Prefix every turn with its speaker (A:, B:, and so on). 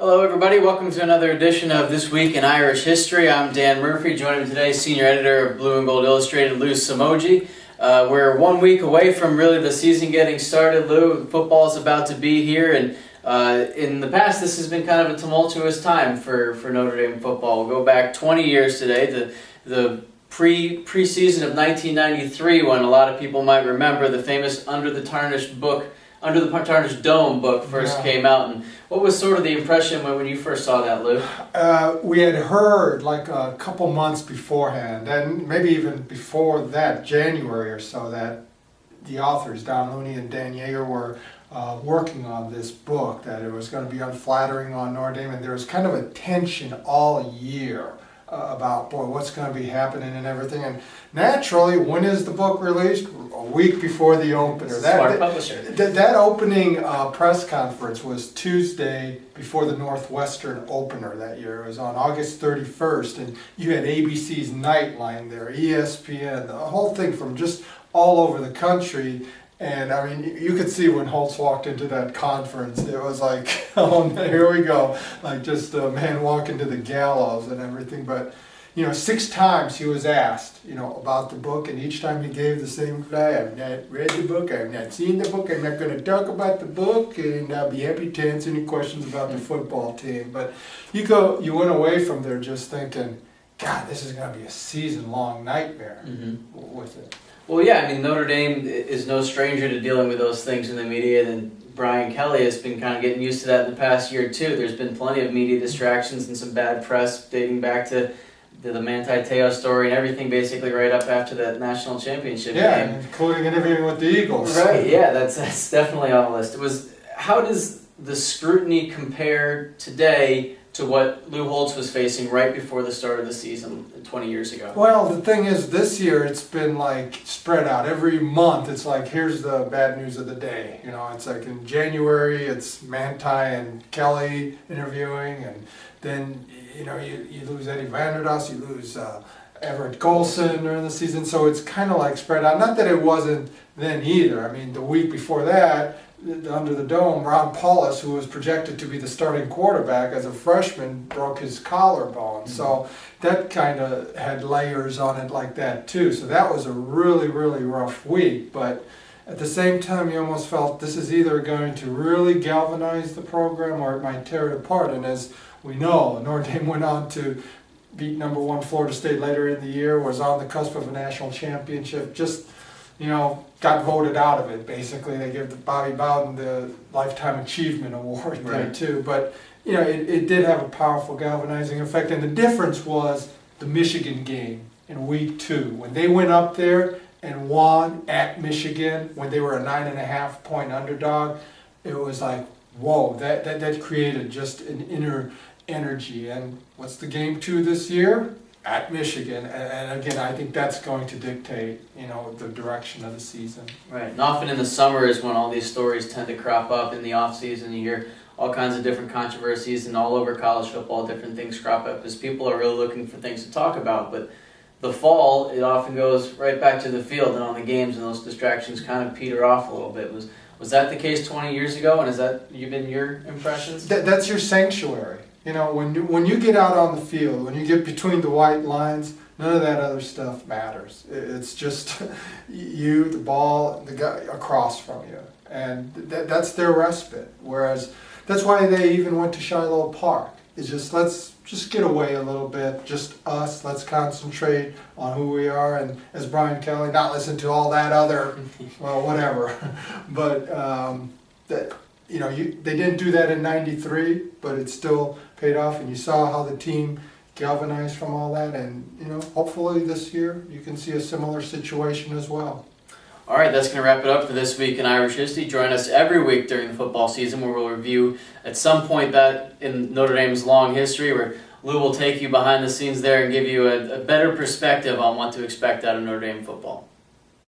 A: Hello everybody, welcome to another edition of This Week in Irish History. I'm Dan Murphy, joining me today, Senior Editor of Blue and Gold Illustrated, Lou Somogyi. We're 1 week away from really the season getting started, Lou. Football is about to be here, and in the past this has been kind of a tumultuous time for Notre Dame football. We'll go back 20 years today, the preseason of 1993, when a lot of people might remember the famous Under the Tarnished Dome book first came out. And what was sort of the impression when you first saw that, Lou?
B: We had heard like a couple months beforehand, and maybe even before that, January or so, that the authors, Don Looney and Dan Yeager, were working on this book, that it was going to be unflattering on Notre Dame, and there was kind of a tension all year about, boy, what's going to be happening and everything. And naturally, when is the book released? A week before the opener.
A: Smart publisher.
B: That opening press conference was Tuesday before the Northwestern opener that year. It was on August 31st, and you had ABC's Nightline there, ESPN, the whole thing from just all over the country. And I mean, you could see when Holtz walked into that conference, it was like, oh, here we go, like just a man walking to the gallows and everything. But 6 times he was asked, about the book, and each time he gave the same reply: I've not read the book, I've not seen the book, I'm not going to talk about the book, and I'll be happy to answer any questions about the football team. But you went away from there just thinking, God, this is going to be a season-long nightmare with it.
A: Well, yeah, I mean, Notre Dame is no stranger to dealing with those things in the media, and Brian Kelly has been kind of getting used to that in the past year, too. There's been plenty of media distractions and some bad press dating back to the Manti Te'o story and everything, basically right up after that national championship game.
B: Yeah, including interviewing with the Eagles.
A: Right, yeah, that's definitely on the list. How does the scrutiny compare today to what Lou Holtz was facing right before the start of the season 20 years ago?
B: Well, the thing is, this year it's been like spread out. Every month it's like, here's the bad news of the day. It's like in January it's Manti and Kelly interviewing, and then you lose Eddie Vanderdoss, you lose Everett Golson during the season, so it's kind of like spread out. Not that it wasn't then either. I mean, the week before that, Under the Dome, Ron Paulus, who was projected to be the starting quarterback as a freshman, broke his collarbone. So that kind of had layers on it like that too. So that was a really, really rough week. But at the same time, you almost felt this is either going to really galvanize the program or it might tear it apart. And as we know, Notre Dame went on to beat number 1 Florida State later in the year, was on the cusp of a national championship, just got voted out of it. Basically, they gave Bobby Bowden the Lifetime Achievement Award there too. But it did have a powerful galvanizing effect, and the difference was the Michigan game in week 2 when they went up there and won at Michigan when they were a 9.5-point underdog. It was like, whoa, that created just an inner energy. And what's the game 2 this year? At Michigan, and again, I think that's going to dictate, the direction of the season.
A: Right, and often in the summer is when all these stories tend to crop up. In the off season, you hear all kinds of different controversies, and all over college football, different things crop up as people are really looking for things to talk about. But the fall, it often goes right back to the field and on the games, and those distractions kind of peter off a little bit. Was that the case 20 years ago, and has that been your impressions?
B: That's your sanctuary. When you get out on the field, when you get between the white lines, none of that other stuff matters. It's just you, the ball, the guy across from you. And that's their respite. Whereas that's why they even went to Shiloh Park. It's just, let's just get away a little bit, just us, let's concentrate on who we are. And as Brian Kelly, not listen to all that other, well, whatever. But they didn't do that in '93, but it still paid off, and you saw how the team galvanized from all that, and hopefully this year you can see a similar situation as well.
A: All right, that's going to wrap it up for This Week in Irish History. Join us every week during the football season, where we'll review at some point that in Notre Dame's long history, where Lou will take you behind the scenes there and give you a better perspective on what to expect out of Notre Dame football.